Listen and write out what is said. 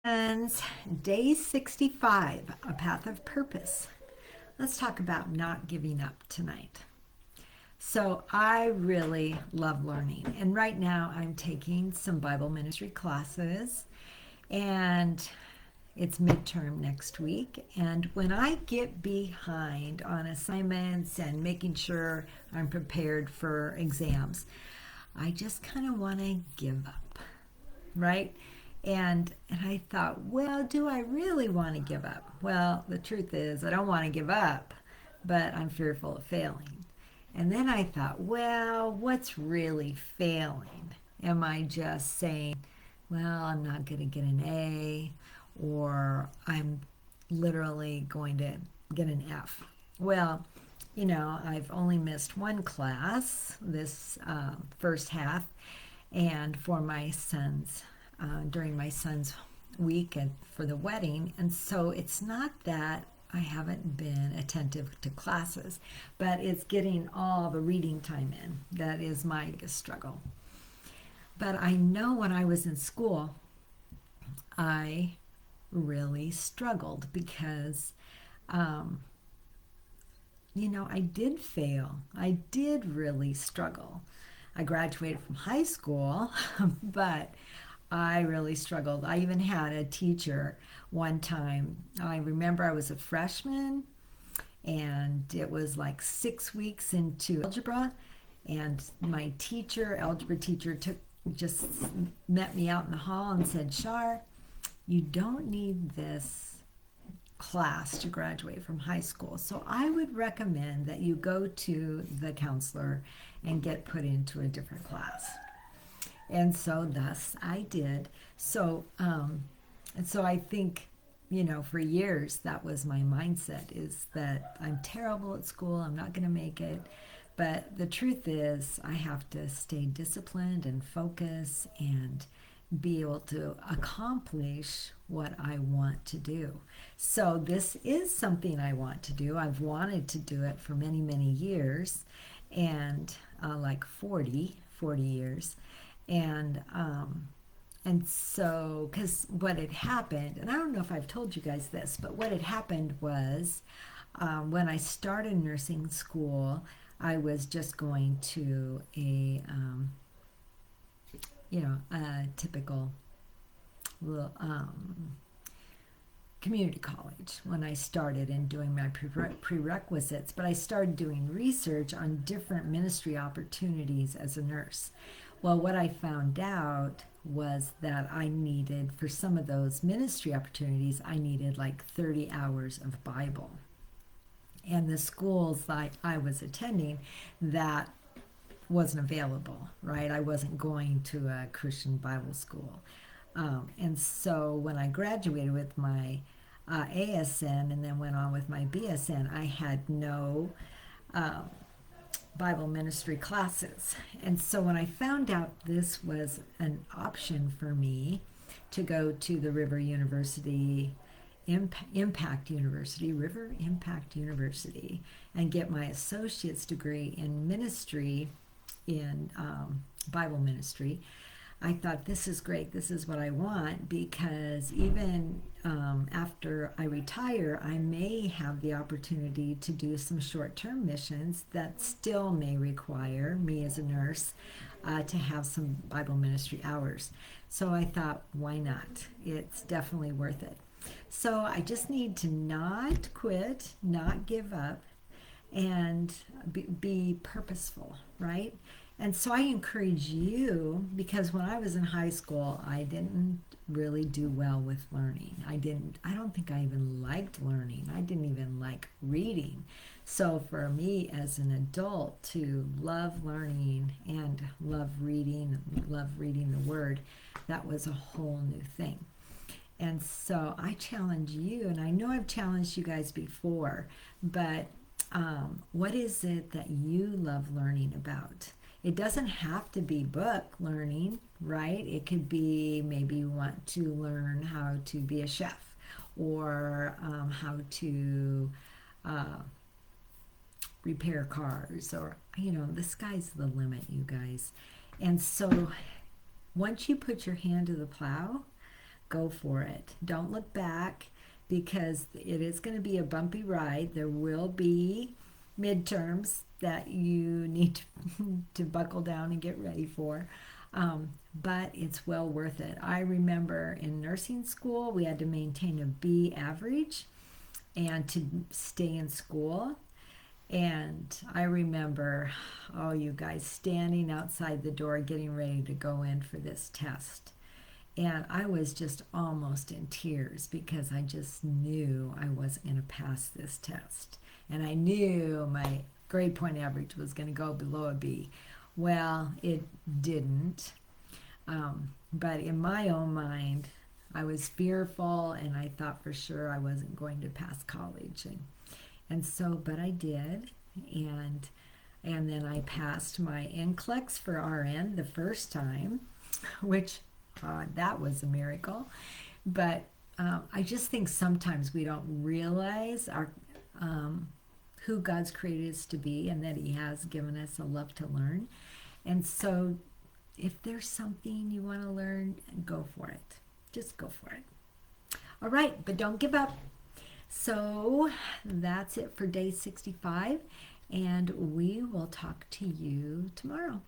Friends, day 65, A Path of Purpose. Let's talk about not giving up tonight. So, I really love learning, and right now I'm taking some Bible ministry classes, and it's midterm next week. And when I get behind on assignments and making sure I'm prepared for exams, I just kind of want to give up, right? And I thought, well, do I really want to give up? Well, the truth is, I don't want to give up, but I'm fearful of failing. And then I thought, well, what's really failing? Am I just saying, well, I'm not going to get an A, or I'm literally going to get an F? Well, I've only missed one class this first half, and for my son's during my son's week and for the wedding. And so it's not that I haven't been attentive to classes, but it's getting all the reading time in. That is my biggest struggle. But I know when I was in school, I really struggled because, um, I did fail. I did really struggle. I graduated from high school, but I really struggled. I even had a teacher one time. I remember I was a freshman and it was like 6 weeks into algebra, and my teacher, algebra teacher, just met me out in the hall and said, Shar, you don't need this class to graduate from high school. So I would recommend that you go to the counselor and get put into a different class. And so thus I did. And so I think, for years that was my mindset, is that I'm terrible at school, I'm not going to make it. But the truth is, I have to stay disciplined and focus and be able to accomplish what I want to do. So this is something I want to do. I've wanted to do it for many, many years, and like 40 years. And so, because what had happened, and I don't know if I've told you guys this, but what had happened was, when I started nursing school, I was just going to a typical little community college when I started and doing my prerequisites, but I started doing research on different ministry opportunities as a nurse. Well, what I found out was that I needed, for some of those ministry opportunities, I needed like 30 hours of Bible. And the schools that I was attending, that wasn't available, right? I wasn't going to a Christian Bible school. And so when I graduated with my ASN and then went on with my BSN, I had no uh, Bible ministry classes. And so when I found out this was an option for me to go to the River University, Impact University, River Impact University, and get my associate's degree in ministry, in Bible ministry, I thought, this is great. This is what I want, because even after I retire, I may have the opportunity to do some short term missions that still may require me as a nurse to have some Bible ministry hours. So I thought, why not? It's definitely worth it. So I just need to not quit, not give up, and be purposeful, right? And so I encourage you, because when I was in high school, I didn't really do well with learning. I don't think I even liked learning. I didn't even like reading. So for me as an adult to love learning and love reading the word, that was a whole new thing. And so I challenge you, and I know I've challenged you guys before, but what is it that you love learning about? It doesn't have to be book learning, right? It could be, maybe you want to learn how to be a chef, or how to uh, repair cars, or, the sky's the limit, you guys. And so once you put your hand to the plow, go for it. Don't look back because it is going to be a bumpy ride. There will be midterms that you need to buckle down and get ready for. But it's well worth it. I remember in nursing school, we had to maintain a B average and to stay in school. And I remember, oh, you guys standing outside the door getting ready to go in for this test. And I was just almost in tears because I just knew I wasn't going to pass this test. And I knew my grade point average was going to go below a B. Well, it didn't. But in my own mind, I was fearful and I thought for sure I wasn't going to pass college. And so, but I did. And then I passed my NCLEX for RN the first time, which that was a miracle. But I just think sometimes we don't realize who God's created us to be and that He has given us a love to learn. And so if there's something you want to learn, go for it. Just go for it. All right, but don't give up. So that's it for day 65, and we will talk to you tomorrow.